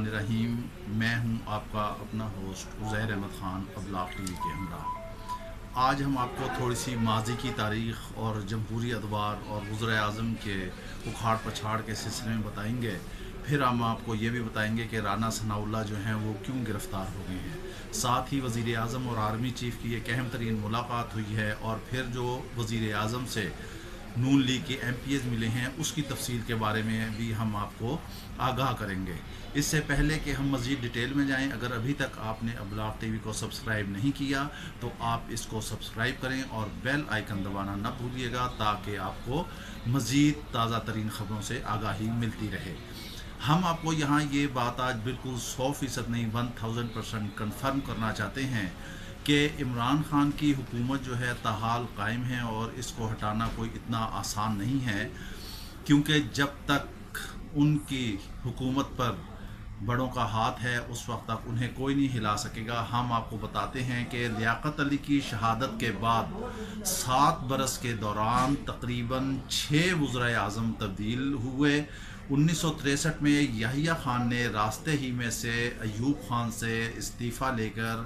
बिस्मिल्लाहिर्रहमानिर्रहीम। मैं हूं आपका अपना होस्ट उज़ैर अहमद ख़ान अबलाग टीवी के हमरा। आज हम आपको थोड़ी सी माजी की तारीख़ और जमहूरी अदवार और वज़ीर आज़म के उखाड़ पछाड़ के सिलसिले में बताएंगे। फिर हम आपको ये भी बताएंगे कि राना सनाउल्लाह जो हैं वो क्यों गिरफ़्तार हो गए हैं। साथ ही वज़ीर आज़म और आर्मी चीफ़ की एक अहम तरीन मुलाकात हुई है और फिर जो वज़ीर आज़म से नून लीग के MPs मिले हैं उसकी तफसील के बारे में भी हम आपको आगाह करेंगे। इससे पहले कि हम मज़ीद डिटेल में जाएं, अगर अभी तक आपने अबलाग टीवी को सब्सक्राइब नहीं किया तो आप इसको सब्सक्राइब करें और बेल आइकन दबाना न भूलिएगा ताकि आपको मज़ीद ताज़ा तरीन ख़बरों से आगाही मिलती रहे। हम आपको यहाँ ये बात आज बिल्कुल 100% नहीं 1000% कन्फर्म करना चाहते हैं कि इमरान ख़ान की हुकूमत जो है ताहाल कायम है और इसको हटाना कोई इतना आसान नहीं है, क्योंकि जब तक उनकी हुकूमत पर बड़ों का हाथ है उस वक्त तक उन्हें कोई नहीं हिला सकेगा। हम आपको बताते हैं कि लियाकत अली की शहादत के बाद 7 बरस के दौरान तकरीबन 6 वज़ीर आज़म तब्दील हुए। 1963 में याहिया खान ने रास्ते ही में से अयूब खान से इस्तीफ़ा लेकर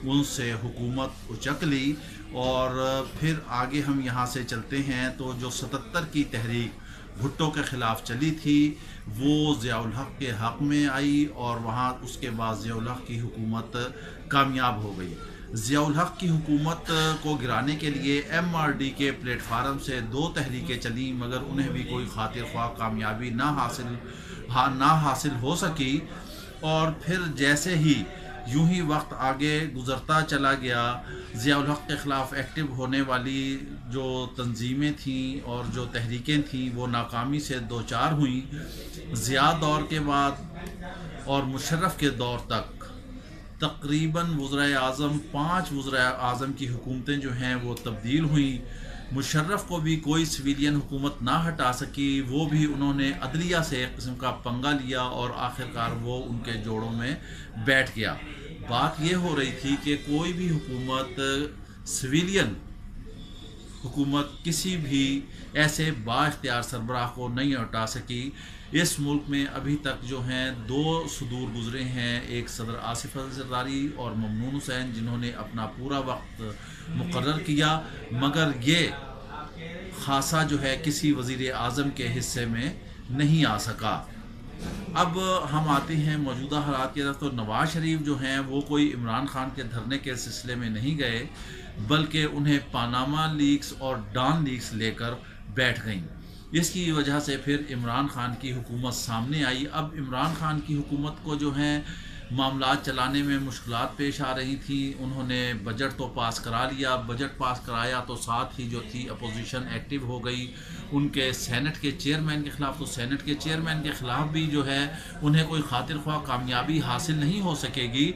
उनसे हुकूमत उचक ली। और फिर आगे हम यहाँ से चलते हैं तो जो 77 की तहरीक भुट्टो के ख़िलाफ़ चली थी वो ज़ियाउल हक़ के हक़ में आई और वहाँ उसके बाद ज़ियाउल हक़ की हुकूमत कामयाब हो गई। ज़ियाउल हक़ की हुकूमत को गिराने के लिए MRD के प्लेटफार्म से 2 तहरीकें चली, मगर उन्हें भी कोई खातिर ख्वाह कामयाबी ना हासिल हो सकी। और फिर जैसे ही यूं ही वक्त आगे गुज़रता चला गया, ज़ियाउल हक़ के ख़िलाफ़ एक्टिव होने वाली जो तंजीमें थीं और जो तहरीकें थीं वो नाकामी से दो चार हुई। ज़िया दौर के बाद और मुशर्रफ के दौर तक तकरीबन वज़ीर आज़म 5 वज़ीर आज़म की हुकूमतें जो हैं वो तब्दील हुई। मुशर्रफ को भी कोई सिविलियन हुकूमत ना हटा सकी, वो भी उन्होंने अदलिया से एक किस्म का पंगा लिया और आखिरकार वो उनके जोड़ों में बैठ गया। बात ये हो रही थी कि कोई भी हुकूमत सिविलियन हुकूमत किसी भी ऐसे बाइख्तियार सरबराह को नहीं हटा सकी। इस मुल्क में अभी तक जो हैं 2 सदूर गुजरे हैं, एक सदर आसिफ अली ज़रदारी और ममनून हुसैन, जिन्होंने अपना पूरा वक्त मुकर्रर किया, मगर ये खासा जो है किसी वज़ीर आज़म के हिस्से में नहीं आ सका। अब हम आते हैं मौजूदा हालात की तरफ। तो नवाज शरीफ जो हैं वो कोई इमरान खान के धरने के सिलसिले में नहीं गए, बल्कि उन्हें पानामा लीक्स और डॉन लीक्स लेकर बैठ गईं। इसकी वजह से फिर इमरान खान की हुकूमत सामने आई। अब इमरान खान की हुकूमत को जो है मामलात चलाने में मुश्किलात पेश आ रही थी। उन्होंने बजट तो पास करा लिया, बजट पास कराया तो साथ ही जो थी अपोजिशन एक्टिव हो गई उनके सेनेट के चेयरमैन के ख़िलाफ़। तो सेनेट के चेयरमैन के ख़िलाफ़ भी जो है उन्हें कोई खातिर ख्वाह कामयाबी हासिल नहीं हो सकेगी,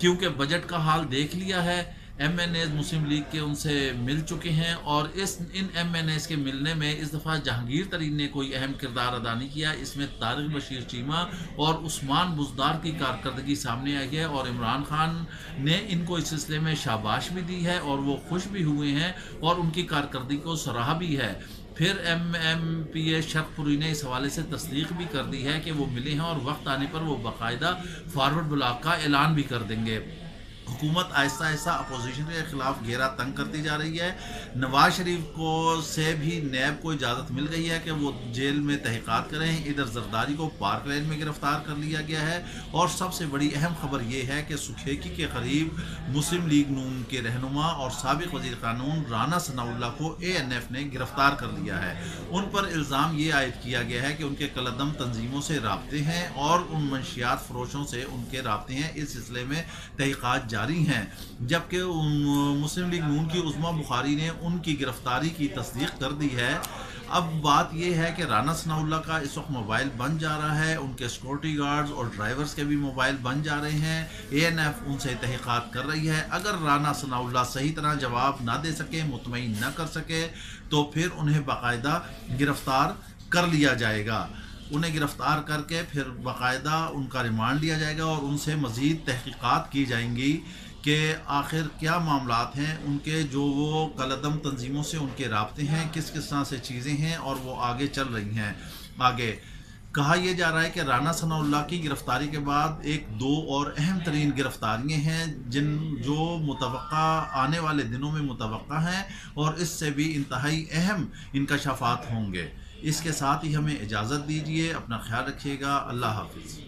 क्योंकि बजट का हाल देख लिया है। MNAs मुस्लिम लीग के उनसे मिल चुके हैं और इन MNAs के मिलने में इस दफ़ा जहांगीर तरीन ने कोई अहम किरदार अदा नहीं किया। इसमें तारिक बशीर चीमा और उस्मान बुज़दार की कारकर्दगी सामने आई है और इमरान खान ने इनको इस सिलसिले में शाबाश भी दी है और वो खुश भी हुए हैं और उनकी कारकर्दगी को सराहा भी है। फिर MMPA शर्कपुरी ने इस हवाले से तस्दीक भी कर दी है कि वो मिले हैं और वक्त आने पर वो बाकायदा फॉरवर्ड ब्लॉक का ऐलान भी कर देंगे। हुकूमत आहिस्ता आहिस्ता अपोजिशन के ख़िलाफ़ घेरा तंग करती जा रही है। नवाज शरीफ को से भी नैब को इजाज़त मिल गई है कि वो जेल में तहक़ीक़ात करें। इधर जरदारी को पार्क लेन में गिरफ़्तार कर लिया गया है और सबसे बड़ी अहम खबर ये है कि सुखेकी के करीब मुस्लिम लीग नून के रहनुमा और साबिक़ वज़ीर क़ानून राना सनाउल्लाह को ANF ने गिरफ़्तार कर लिया है। उन पर इल्ज़ाम ये आयद किया गया है कि उनके कलदम तंजीमों से राब्ते हैं और उन मंशियात फ़रोशों से उनके राब्ते हैं। इस सिलसिले में तहक़ीक़ात जारी हैं, जबकि मुस्लिम लीग नून की उज़्मा बुखारी ने उनकी गिरफ्तारी की तस्दीक कर दी है। अब बात यह है कि राना सनाउल्लाह का इस वक्त मोबाइल बंद जा रहा है, उनके सिक्योरिटी गार्ड्स और ड्राइवर्स के भी मोबाइल बंद जा रहे हैं। ANF उनसे तहक़ीक़ात कर रही है। अगर राना सनाउल्लाह सही तरह जवाब ना दे सके, मुतमईन ना कर सके, तो फिर उन्हें बाकायदा गिरफ्तार कर लिया जाएगा। उन्हें गिरफ़्तार करके फिर बाकायदा उनका रिमांड लिया जाएगा और उनसे मज़ीद तहक़ीक़ात की जाएंगी कि आखिर क्या मामलात हैं उनके, जो वो कलदम तंजीमों से उनके राब्ते हैं, किस किस तरह से चीज़ें हैं और वो आगे चल रही हैं। आगे کہا یہ جا رہا ہے کہ رانا ثناء اللہ کی گرفتاری کے بعد دو اور اہم ترین گرفتاریاں ہیں جو متوقع آنے والے دنوں میں متوقع ہیں، اور اس سے بھی انتہائی اہم انکشافات ہوں گے۔ اس کے ساتھ ہی ہمیں اجازت دیجیے، اپنا خیال رکھیے گا، اللہ حافظ۔